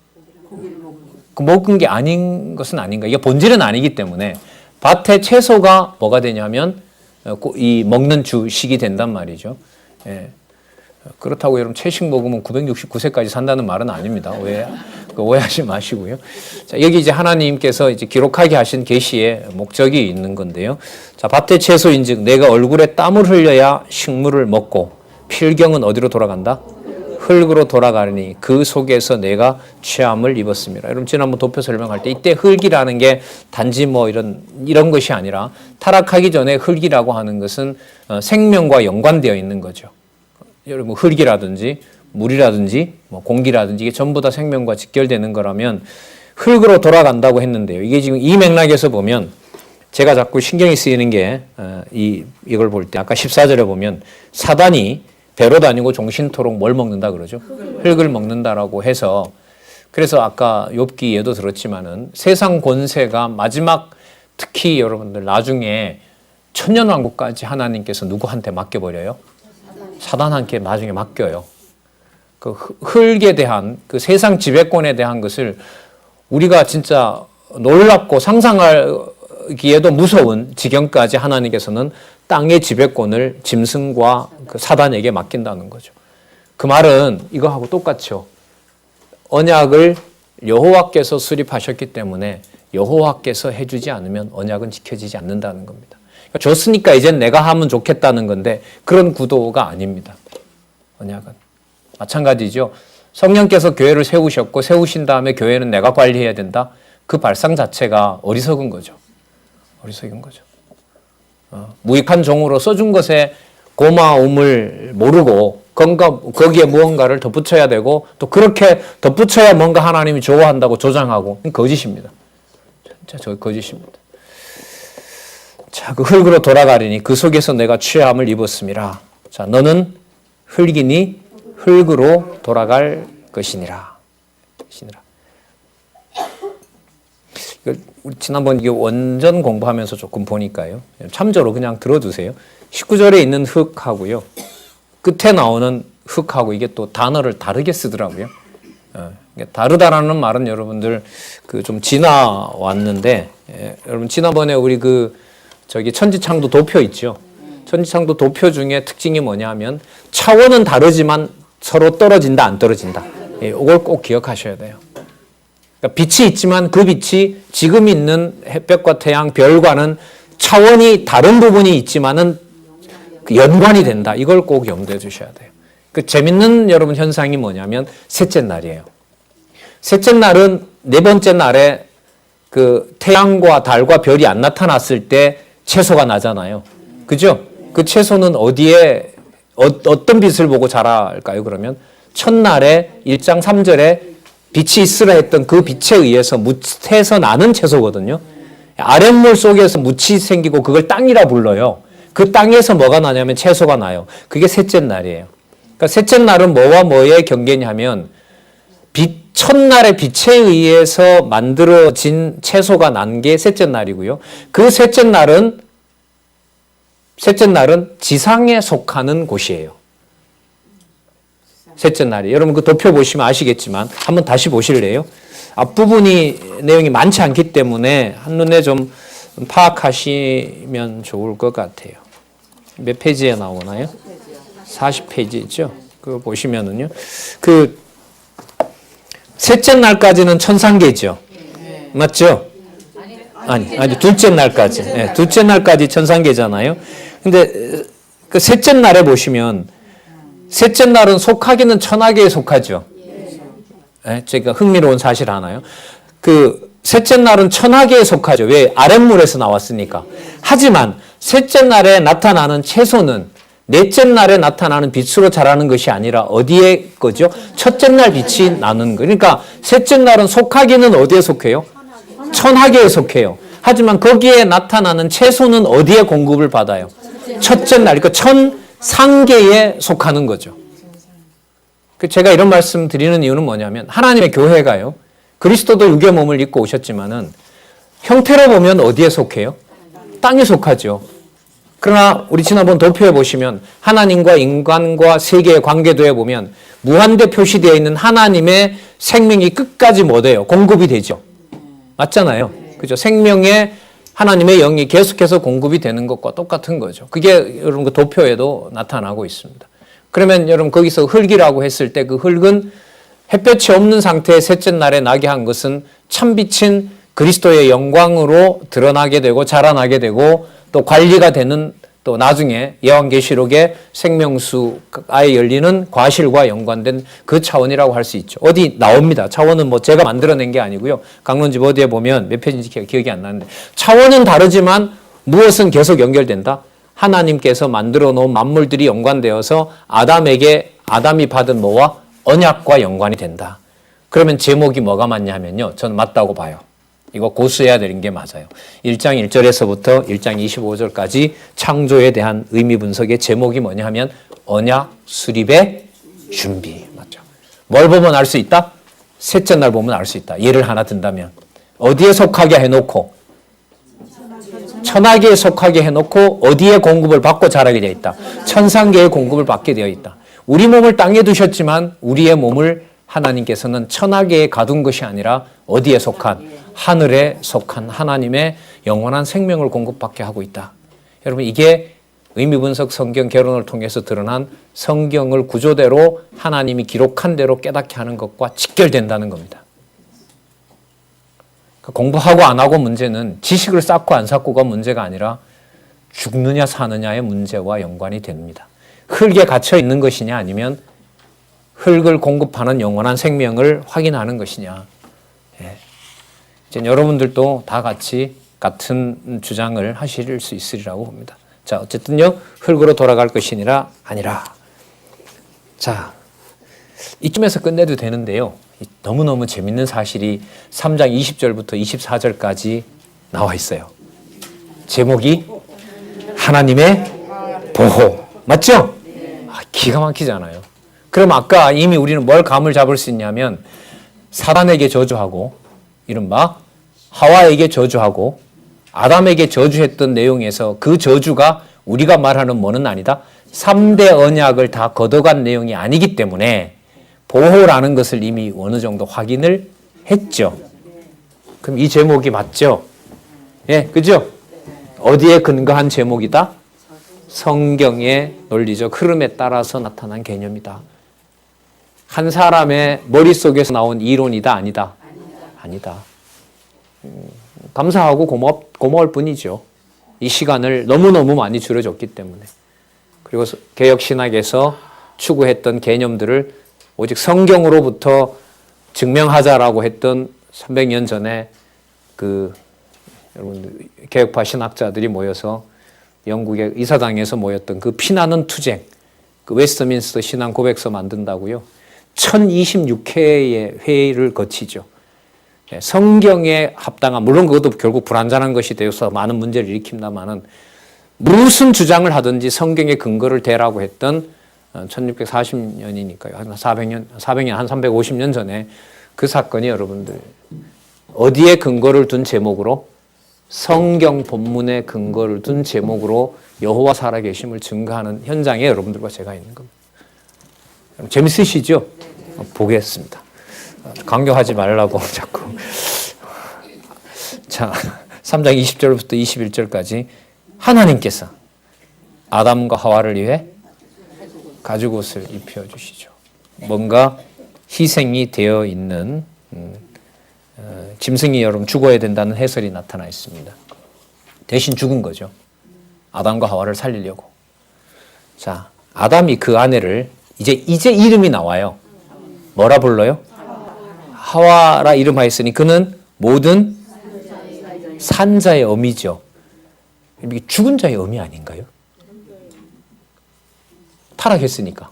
먹은 게 아닌 것은 아닌가. 이게 본질은 아니기 때문에 밭의 채소가 뭐가 되냐면 이 먹는 주식이 된단 말이죠. 예. 그렇다고 여러분 채식 먹으면 969세까지 산다는 말은 아닙니다. 오해하지 마시고요. 자, 여기 이제 하나님께서 이제 기록하게 하신 계시의 목적이 있는 건데요. 자, 밭의 채소인즉 내가 얼굴에 땀을 흘려야 식물을 먹고 필경은 어디로 돌아간다? 흙으로 돌아가니 그 속에서 내가 취함을 입었습니다. 여러분 지난번 도표 설명할 때 이때 흙이라는 게 단지 뭐 이런 것이 아니라 타락하기 전에 흙이라고 하는 것은 생명과 연관되어 있는 거죠. 여러분 흙이라든지 물이라든지 뭐 공기라든지 이게 전부 다 생명과 직결되는 거라면 흙으로 돌아간다고 했는데요. 이게 지금 이 맥락에서 보면 제가 자꾸 신경이 쓰이는 게 이걸 볼 때 아까 14절에 보면 사단이 배로 다니고 종신토록 뭘 먹는다 그러죠? 흙을 먹는다라고 해서 그래서 아까 욥기에도 들었지만은 세상 권세가 마지막 특히 여러분들 나중에 천년왕국까지 하나님께서 누구한테 맡겨버려요? 사단한테 나중에 맡겨요. 그 흙에 대한 그 세상 지배권에 대한 것을 우리가 진짜 놀랍고 상상하기에도 무서운 지경까지 하나님께서는 땅의 지배권을 짐승과 그 사단에게 맡긴다는 거죠. 그 말은 이거하고 똑같죠. 언약을 여호와께서 수립하셨기 때문에 여호와께서 해주지 않으면 언약은 지켜지지 않는다는 겁니다. 줬으니까 이젠 내가 하면 좋겠다는 건데 그런 구도가 아닙니다. 언약은. 마찬가지죠. 성령께서 교회를 세우셨고 세우신 다음에 교회는 내가 관리해야 된다. 그 발상 자체가 어리석은 거죠. 어리석은 거죠. 무익한 종으로 써준 것에 고마움을 모르고 거기에 무언가를 덧붙여야 되고 또 그렇게 덧붙여야 뭔가 하나님이 좋아한다고 조장하고 거짓입니다. 진짜 저 거짓입니다. 자, 그 흙으로 돌아가리니 그 속에서 내가 취함을 입었음이라. 자, 너는 흙이니 흙으로 돌아갈 것이니라. 우리 지난번 이게 원전 공부하면서 조금 보니까요. 참조로 그냥 들어두세요. 19절에 있는 흙하고요. 끝에 나오는 흙하고 이게 또 단어를 다르게 쓰더라고요. 다르다라는 말은 여러분들 그 좀 지나왔는데, 여러분 지난번에 우리 천지창도 도표 있죠. 천지창도 도표 중에 특징이 뭐냐면 차원은 다르지만 서로 떨어진다, 안 떨어진다. 이걸 꼭 기억하셔야 돼요. 그러니까 빛이 있지만 그 빛이 지금 있는 햇볕과 태양, 별과는 차원이 다른 부분이 있지만은 연관이 된다. 이걸 꼭 염두에 두셔야 돼요. 그 재밌는 여러분 현상이 뭐냐면 셋째 날이에요. 셋째 날은 네 번째 날에 그 태양과 달과 별이 안 나타났을 때 채소가 나잖아요. 그죠? 그 채소는 어디에 어떤 빛을 보고 자랄까요? 그러면 첫날에 1장 3절에 빛이 있으라 했던 그 빛에 의해서 묻혀서 나는 채소거든요. 아랫물 속에서 묻이 생기고 그걸 땅이라 불러요. 그 땅에서 뭐가 나냐면 채소가 나요. 그게 셋째 날이에요. 그러니까 셋째 날은 뭐와 뭐의 경계냐면 첫날의 빛에 의해서 만들어진 채소가 난 게 셋째 날이고요. 그 셋째 날은 지상에 속하는 곳이에요. 셋째 날이. 여러분 그 도표 보시면 아시겠지만 한번 다시 보실래요? 앞부분이 내용이 많지 않기 때문에 한눈에 좀 파악하시면 좋을 것 같아요. 몇 페이지에 나오나요? 40페이지 있죠? 그거 보시면은요. 그 셋째 날까지는 천상계죠. 맞죠? 아니 둘째 날까지. 네, 둘째 날까지 천상계잖아요. 근데 그 셋째 날에 보시면 셋째 날은 속하기는 천하계에 속하죠. 네, 제가 흥미로운 사실 하나요. 그 셋째 날은 천하계에 속하죠. 왜? 아랫물에서 나왔으니까. 하지만 셋째 날에 나타나는 채소는 넷째 날에 나타나는 빛으로 자라는 것이 아니라 어디에 거죠? 첫째 날 빛이 나는 거. 그러니까 셋째 날은 속하기는 어디에 속해요? 천하계에 속해요. 하지만 거기에 나타나는 채소는 어디에 공급을 받아요? 첫째 날, 그러니까 천상계에 속하는 거죠. 제가 이런 말씀 드리는 이유는 뭐냐면 하나님의 교회가요. 그리스도도 육의 몸을 입고 오셨지만은 형태로 보면 어디에 속해요? 땅에 속하죠. 그러나 우리 지난번 도표에 보시면 하나님과 인간과 세계의 관계도에 보면 무한대 표시되어 있는 하나님의 생명이 끝까지 뭐 돼요? 공급이 되죠. 맞잖아요. 그죠? 생명의 하나님의 영이 계속해서 공급이 되는 것과 똑같은 거죠. 그게 여러분 그 도표에도 나타나고 있습니다. 그러면 여러분 거기서 흙이라고 했을 때 그 흙은 햇볕이 없는 상태의 셋째 날에 나게 한 것은 참빛인 그리스도의 영광으로 드러나게 되고 자라나게 되고 또 관리가 되는 또 나중에 요한계시록의 생명수에 열리는 과실과 연관된 그 차원이라고 할 수 있죠. 어디 나옵니다. 차원은 뭐 제가 만들어낸 게 아니고요. 강론집 어디에 보면 몇 페이지인지 기억이 안 나는데 차원은 다르지만 무엇은 계속 연결된다? 하나님께서 만들어 놓은 만물들이 연관되어서 아담이 받은 뭐와 언약과 연관이 된다. 그러면 제목이 뭐가 맞냐면요. 저는 맞다고 봐요. 이거 고수해야 되는 게 맞아요. 1장 1절에서부터 1장 25절까지 창조에 대한 의미 분석의 제목이 뭐냐 하면 언약 수립의 준비. 맞죠? 뭘 보면 알 수 있다? 셋째 날 보면 알 수 있다. 예를 하나 든다면 어디에 속하게 해놓고 천하계에 속하게 해놓고 어디에 공급을 받고 자라게 되어 있다. 천상계에 공급을 받게 되어 있다. 우리 몸을 땅에 두셨지만 우리의 몸을 하나님께서는 천하계에 가둔 것이 아니라 어디에 속한 하늘에 속한 하나님의 영원한 생명을 공급받게 하고 있다. 여러분 이게 의미분석 성경 개론을 통해서 드러난 성경을 구조대로 하나님이 기록한 대로 깨닫게 하는 것과 직결된다는 겁니다. 공부하고 안 하고 문제는 지식을 쌓고 안 쌓고가 문제가 아니라 죽느냐 사느냐의 문제와 연관이 됩니다. 흙에 갇혀 있는 것이냐 아니면 흙을 공급하는 영원한 생명을 확인하는 것이냐. 예. 이제 여러분들도 다 같이 같은 주장을 하실 수 있으리라고 봅니다. 자, 어쨌든요, 흙으로 돌아갈 것이니라 아니라. 자, 이쯤에서 끝내도 되는데요. 너무너무 재밌는 사실이 3장 20절부터 24절까지 나와 있어요. 제목이 하나님의 보호. 맞죠? 기가 막히잖아요. 그럼 아까 이미 우리는 뭘 감을 잡을 수 있냐면 사단에게 저주하고 이른바 하와에게 저주하고 아담에게 저주했던 내용에서 그 저주가 우리가 말하는 뭐는 아니다. 3대 언약을 다 걷어간 내용이 아니기 때문에 보호라는 것을 이미 어느 정도 확인을 했죠. 그럼 이 제목이 맞죠? 예, 그죠? 어디에 근거한 제목이다? 성경의 논리적 흐름에 따라서 나타난 개념이다. 한 사람의 머릿속에서 나온 이론이다, 아니다? 아니다. 감사하고 고마울 뿐이죠. 이 시간을 너무너무 많이 줄여줬기 때문에. 그리고 개혁신학에서 추구했던 개념들을 오직 성경으로부터 증명하자라고 했던 300년 전에 여러분 개혁파 신학자들이 모여서 영국의 이사당에서 모였던 그 피나는 투쟁, 그 웨스트민스터 신앙 고백서 만든다고요. 1026회의 회의를 거치죠. 성경에 합당한, 물론 그것도 결국 불완전한 것이 되어서 많은 문제를 일으킵니다마는 무슨 주장을 하든지 성경의 근거를 대라고 했던 1640년이니까요. 한 400년, 한 350년 전에 그 사건이 여러분들 어디에 근거를 둔 제목으로? 성경 본문의 근거를 둔 제목으로 여호와 살아계심을 증거하는 현장에 여러분들과 제가 있는 겁니다. 재밌으시죠? 보겠습니다. 강요하지 말라고 자꾸. 자, 3장 20절부터 21절까지 하나님께서 아담과 하와를 위해 가죽옷을 입혀주시죠. 뭔가 희생이 되어 있는 짐승이 여러분 죽어야 된다는 해설이 나타나 있습니다. 대신 죽은 거죠. 아담과 하와를 살리려고. 자, 아담이 그 아내를 이제 이름이 나와요. 뭐라 불러요? 하와라 이름하였으니 그는 모든 산자의 어미죠. 이게 죽은 자의 어미 아닌가요? 타락했으니까.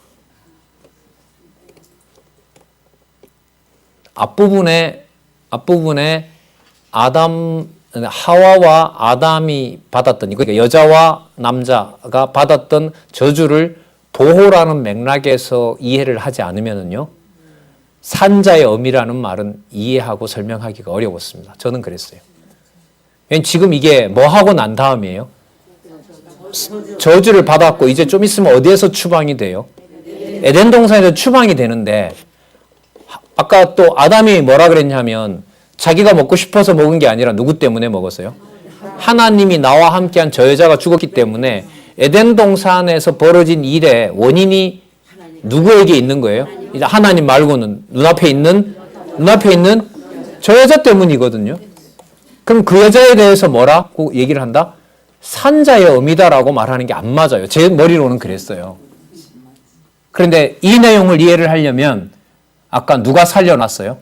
앞부분에 하와와 아담이 받았던, 그러니까 여자와 남자가 받았던 저주를 보호라는 맥락에서 이해를 하지 않으면요, 산자의 어미라는 말은 이해하고 설명하기가 어려웠습니다. 저는 그랬어요. 지금 이게 뭐 하고 난 다음이에요? 저주를 받았고 이제 좀 있으면 어디에서 추방이 돼요? 에덴 동산에서 추방이 되는데, 아까 또 아담이 뭐라 그랬냐면 자기가 먹고 싶어서 먹은 게 아니라 누구 때문에 먹었어요? 하나님이 나와 함께한 저 여자가 죽었기 때문에 에덴 동산에서 벌어진 일의 원인이 누구에게 있는 거예요? 이제 하나님 말고는 눈앞에 있는 저 여자 때문이거든요. 그럼 그 여자에 대해서 뭐라고 얘기를 한다? 산자의 어미다라고 말하는 게 안 맞아요. 제 머리로는 그랬어요. 그런데 이 내용을 이해를 하려면 아까 누가 살려놨어요?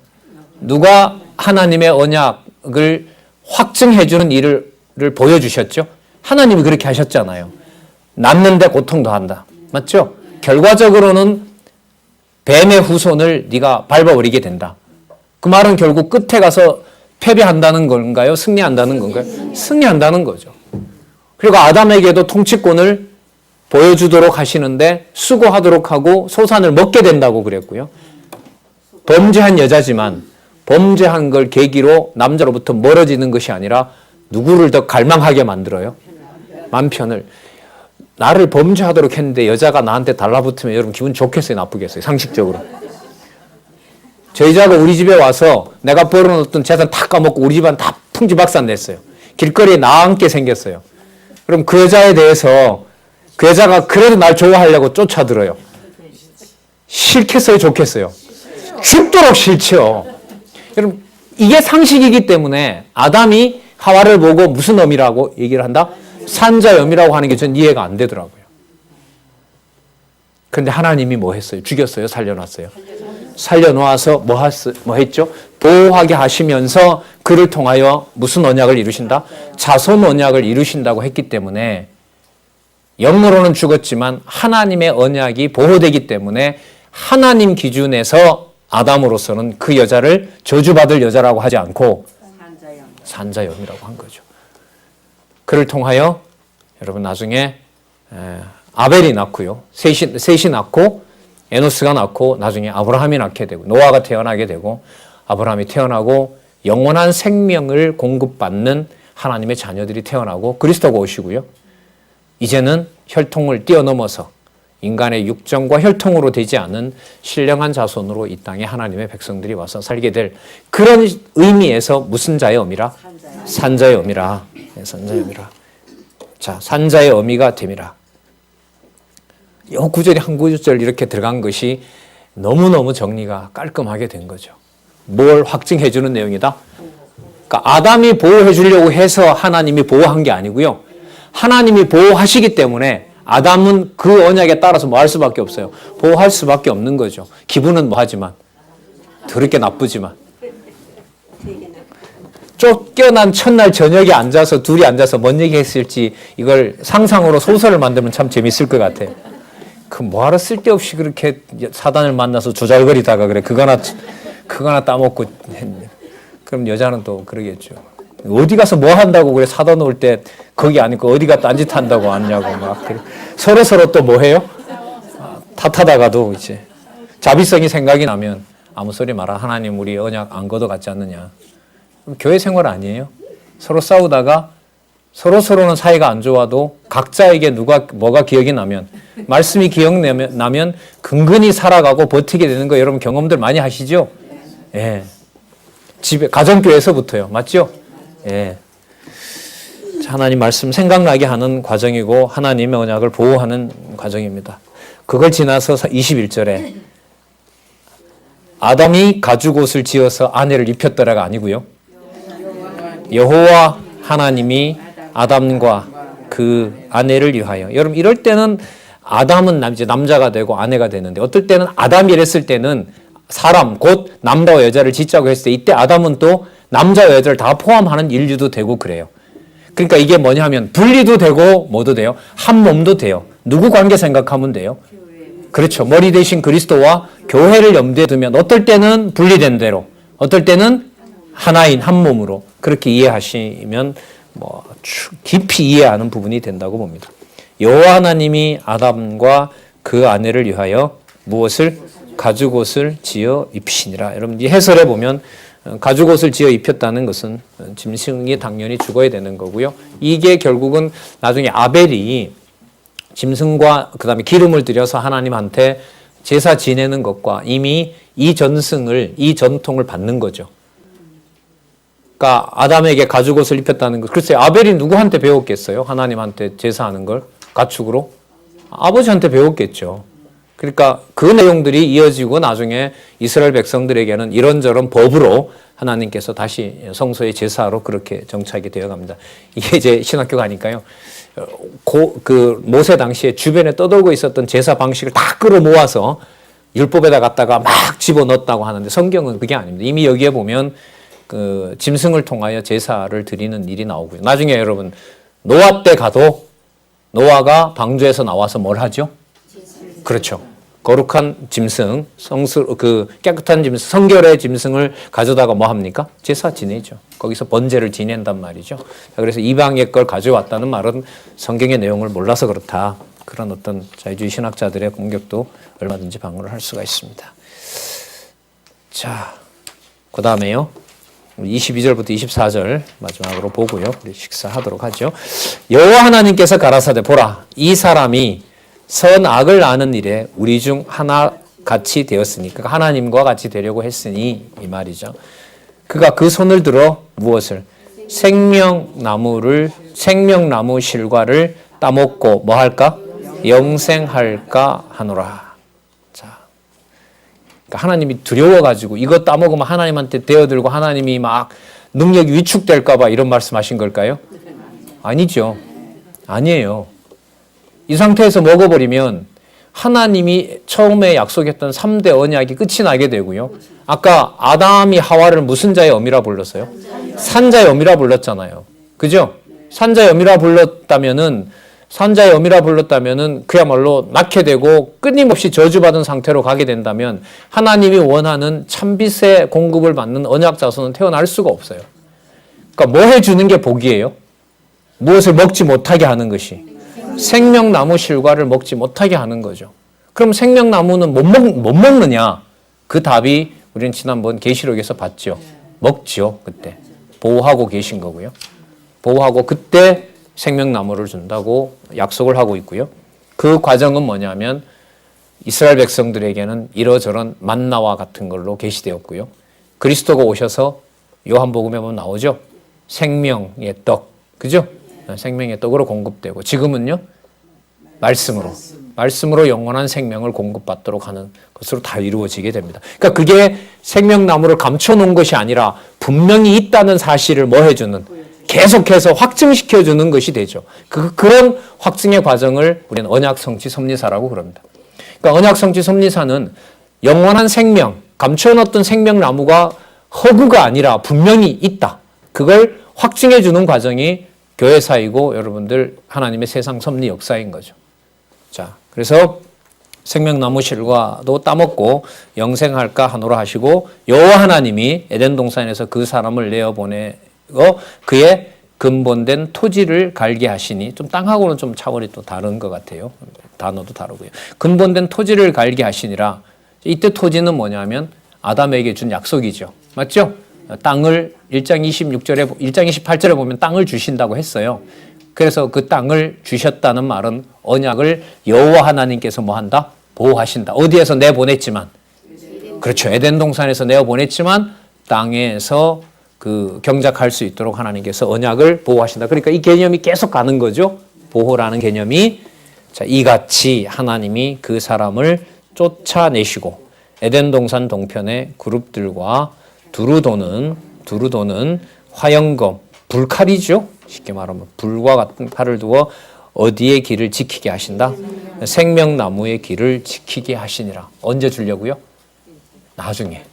누가 하나님의 언약을 확증해주는 일을 보여주셨죠? 하나님이 그렇게 하셨잖아요. 낳는데 고통도 한다. 맞죠? 결과적으로는 뱀의 후손을 네가 밟아버리게 된다. 그 말은 결국 끝에 가서 패배한다는 건가요? 승리한다는 건가요? 승리한다는 거죠. 그리고 아담에게도 통치권을 보여주도록 하시는데 수고하도록 하고 소산을 먹게 된다고 그랬고요. 범죄한 여자지만 범죄한 걸 계기로 남자로부터 멀어지는 것이 아니라 누구를 더 갈망하게 만들어요? 남편을. 나를 범죄하도록 했는데 여자가 나한테 달라붙으면 여러분 기분 좋겠어요? 나쁘겠어요? 상식적으로. 저 여자가 우리 집에 와서 내가 벌어놓던 재산 다 까먹고 우리 집안 다 풍지박산 냈어요. 길거리에 나와 함께 생겼어요. 그럼 그 여자에 대해서 그 여자가 그래도 날 좋아하려고 쫓아들어요. 싫겠어요? 좋겠어요? 죽도록 싫죠. 여러분 이게 상식이기 때문에 아담이 하와를 보고 무슨 어미라고 얘기를 한다? 산자염이라고 하는 게 전 이해가 안 되더라고요. 그런데 하나님이 뭐 했어요? 죽였어요? 살려놨어요? 살려놓아서 뭐 했죠? 보호하게 하시면서 그를 통하여 무슨 언약을 이루신다? 자손 언약을 이루신다고 했기 때문에 영으로는 죽었지만 하나님의 언약이 보호되기 때문에 하나님 기준에서 아담으로서는 그 여자를 저주받을 여자라고 하지 않고 산자염이라고 한 거죠. 그를 통하여 여러분 나중에 아벨이 낳고요. 셋이 낳고 에노스가 낳고 나중에 아브라함이 낳게 되고 노아가 태어나게 되고 아브라함이 태어나고 영원한 생명을 공급받는 하나님의 자녀들이 태어나고 그리스도가 오시고요. 이제는 혈통을 뛰어넘어서 인간의 육정과 혈통으로 되지 않은 신령한 자손으로 이 땅에 하나님의 백성들이 와서 살게 될 그런 의미에서 무슨 자의 어미라? 산자의 어미라. 산자의 어미라. 자, 산자의 어미가 됨이라. 이 구절이 한 구절 이렇게 들어간 것이 너무너무 정리가 깔끔하게 된 거죠. 뭘 확증해 주는 내용이다? 그러니까 아담이 보호해 주려고 해서 하나님이 보호한 게 아니고요. 하나님이 보호하시기 때문에 아담은 그 언약에 따라서 뭐 할 수밖에 없어요. 보호할 수밖에 없는 거죠. 기분은 뭐 하지만 더럽게 나쁘지만 쫓겨난 첫날 저녁에 앉아서 둘이 앉아서 뭔 얘기했을지 이걸 상상으로 소설을 만들면 참 재밌을 것 같아요. 그 뭐하러 쓸데없이 그렇게 사단을 만나서 조잘거리다가 그래 그거나 따먹고 했네. 그럼 여자는 또 그러겠죠. 어디 가서 뭐 한다고 그래 사다 놓을 때 거기 아니고 어디 가서 딴짓 한다고 왔냐고 막 그래. 서로 또 뭐 해요? 탓하다가도 이제 자비성이 생각이 나면 아무 소리 마라. 하나님 우리 언약 안 걷어갔지 않느냐. 그럼 교회 생활 아니에요? 서로 싸우다가 서로는 사이가 안 좋아도 각자에게 뭐가 기억이 나면 말씀이 기억나면 근근히 살아가고 버티게 되는 거 여러분 경험들 많이 하시죠? 예. 집에 가정교회에서부터요. 맞죠? 예. 하나님 말씀 생각나게 하는 과정이고 하나님의 언약을 보호하는 과정입니다. 그걸 지나서 21절에 아담이 가죽옷을 지어서 아내를 입혔더라가 아니고요. 여호와 하나님이 아담과 그 아내를 위하여. 여러분 이럴 때는 아담은 이제 남자가 되고 아내가 되는데 어떨 때는 아담이 이랬을 때는 사람 곧 남자와 여자를 짓자고 했을 때 이때 아담은 또 남자와 여자를 다 포함하는 인류도 되고 그래요. 그러니까 이게 뭐냐면 분리도 되고 뭐도 돼요? 한 몸도 돼요. 누구 관계 생각하면 돼요? 그렇죠. 머리 대신 그리스도와 교회를 염두에 두면 어떨 때는 분리된 대로 어떨 때는 하나인 한 몸으로 그렇게 이해하시면 뭐 깊이 이해하는 부분이 된다고 봅니다. 여호와 하나님이 아담과 그 아내를 위하여 무엇을? 가죽옷을 지어 입히시니라. 여러분 이 해설에 보면 가죽옷을 지어 입혔다는 것은 짐승이 당연히 죽어야 되는 거고요. 이게 결국은 나중에 아벨이 짐승과 그다음에 기름을 들여서 하나님한테 제사 지내는 것과 이미 이 전통을 받는 거죠. 그러니까 아담에게 가죽옷을 입혔다는 것. 글쎄 아벨이 누구한테 배웠겠어요? 하나님한테 제사하는 걸 가축으로? 아버지한테 배웠겠죠. 그러니까 그 내용들이 이어지고 나중에 이스라엘 백성들에게는 이런저런 법으로 하나님께서 다시 성소의 제사로 그렇게 정착이 되어 갑니다. 이게 이제 신학교 가니까요. 그 모세 당시에 주변에 떠돌고 있었던 제사 방식을 다 끌어모아서 율법에다 갖다가 막 집어넣었다고 하는데 성경은 그게 아닙니다. 이미 여기에 보면 그 짐승을 통하여 제사를 드리는 일이 나오고요. 나중에 여러분 노아 때 가도 노아가 방주에서 나와서 뭘 하죠? 그렇죠. 거룩한 짐승, 깨끗한 짐승, 성결의 짐승을 가져다가 뭐 합니까? 제사 지내죠. 거기서 번제를 지낸단 말이죠. 그래서 이방의 걸 가져왔다는 말은 성경의 내용을 몰라서 그렇다. 그런 어떤 자유주의 신학자들의 공격도 얼마든지 방어를 할 수가 있습니다. 자, 그 다음에요. 22절부터 24절 마지막으로 보고요. 우리 식사하도록 하죠. 여호와 하나님께서 가라사대 보라 이 사람이 선악을 아는 일에 우리 중 하나 같이 되었으니까 하나님과 같이 되려고 했으니 이 말이죠. 그가 그 손을 들어 무엇을? 생명나무 실과를 따먹고 뭐 할까? 영생할까 하노라. 자, 그러니까 하나님이 두려워가지고 이거 따먹으면 하나님한테 대어들고 하나님이 막 능력이 위축될까 봐 이런 말씀하신 걸까요? 아니죠. 아니에요. 이 상태에서 먹어버리면 하나님이 처음에 약속했던 3대 언약이 끝이 나게 되고요. 아까 아담이 하와를 무슨 자의 어미라 불렀어요? 산자의 어미라 불렀잖아요. 그죠? 산자의 어미라 불렀다면은 그야말로 낳게 되고 끊임없이 저주받은 상태로 가게 된다면 하나님이 원하는 참빛의 공급을 받는 언약 자손은 태어날 수가 없어요. 그러니까 뭐 해주는 게 복이에요? 무엇을 먹지 못하게 하는 것이. 생명나무 실과를 먹지 못하게 하는 거죠. 그럼 생명나무는 못 먹느냐? 그 답이 우리는 지난번 계시록에서 봤죠. 먹죠. 그때. 보호하고 계신 거고요. 보호하고 그때 생명나무를 준다고 약속을 하고 있고요. 그 과정은 뭐냐면 이스라엘 백성들에게는 이러저런 만나와 같은 걸로 계시되었고요. 그리스도가 오셔서 요한복음에 보면 나오죠. 생명의 떡. 그죠? 생명의 떡으로 공급되고 지금은요. 말씀으로 영원한 생명을 공급받도록 하는 것으로 다 이루어지게 됩니다. 그러니까 그게 생명나무를 감춰놓은 것이 아니라 분명히 있다는 사실을 뭐 해주는 계속해서 확증시켜주는 것이 되죠. 그런 확증의 과정을 우리는 언약성취 섭리사라고 그럽니다. 그러니까 언약성취 섭리사는 영원한 생명, 감춰놓았던 생명나무가 허구가 아니라 분명히 있다. 그걸 확증해주는 과정이 교회사이고 여러분들 하나님의 세상 섭리 역사인 거죠. 자, 그래서 생명나무 실과도 따먹고 영생할까 하노라 하시고 여호와 하나님이 에덴 동산에서 그 사람을 내어보내고 그의 근본된 토지를 갈게 하시니 좀 땅하고는 좀 차원이 또 다른 것 같아요. 단어도 다르고요. 근본된 토지를 갈게 하시니라. 이때 토지는 뭐냐면 아담에게 준 약속이죠. 맞죠? 땅을 1장 28절에 보면 땅을 주신다고 했어요. 그래서 그 땅을 주셨다는 말은 언약을 여호와 하나님께서 뭐 한다? 보호하신다. 어디에서 내보냈지만. 그렇죠. 에덴 동산에서 내어보냈지만 땅에서 그 경작할 수 있도록 하나님께서 언약을 보호하신다. 그러니까 이 개념이 계속 가는 거죠. 보호라는 개념이. 자, 이같이 하나님이 그 사람을 쫓아내시고 에덴 동산 동편의 그룹들과 두루 도는 화영검, 불칼이죠. 쉽게 말하면 불과 같은 칼을 두어 어디의 길을 지키게 하신다? 생명나무의 길을 지키게 하시니라. 언제 주려고요? 나중에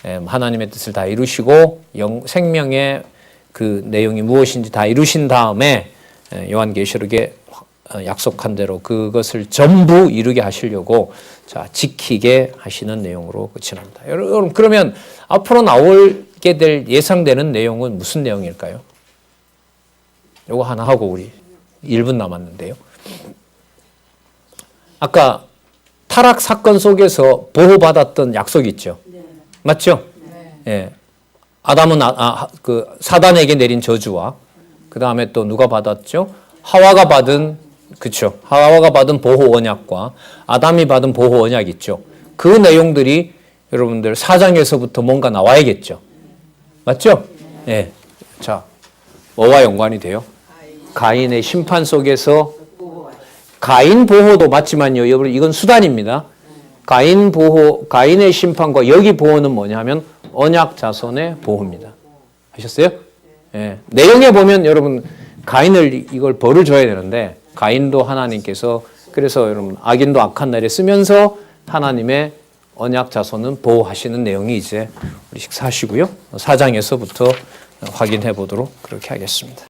하나님의 뜻을 다 이루시고 생명의 그 내용이 무엇인지 다 이루신 다음에 요한계시록에 약속한 대로 그것을 전부 이루게 하시려고 지키게 하시는 내용으로 끝이 납니다. 여러분 그러면 앞으로 나오게 될 예상되는 내용은 무슨 내용일까요? 요거 하나 하고 우리 1분 남았는데요. 아까 타락 사건 속에서 보호받았던 약속 있죠. 맞죠? 예. 아담은 그 사단에게 내린 저주와 그 다음에 또 누가 받았죠? 하와가 받은 보호 언약과 아담이 받은 보호 언약 있죠. 그 내용들이 여러분들 4장에서부터 뭔가 나와야겠죠. 맞죠? 예. 자, 뭐와 연관이 돼요? 가인의 심판 속에서 가인 보호도 맞지만요. 여러분 이건 수단입니다. 가인의 심판과 여기 보호는 뭐냐면 언약 자손의 보호입니다. 아셨어요? 예. 내용에 보면 여러분 가인을 이걸 벌을 줘야 되는데 가인도 하나님께서 그래서 여러분 악인도 악한 날에 쓰면서 하나님의 언약 자손은 보호하시는 내용이 이제 우리 식사하시고요. 4장에서부터 확인해 보도록 그렇게 하겠습니다.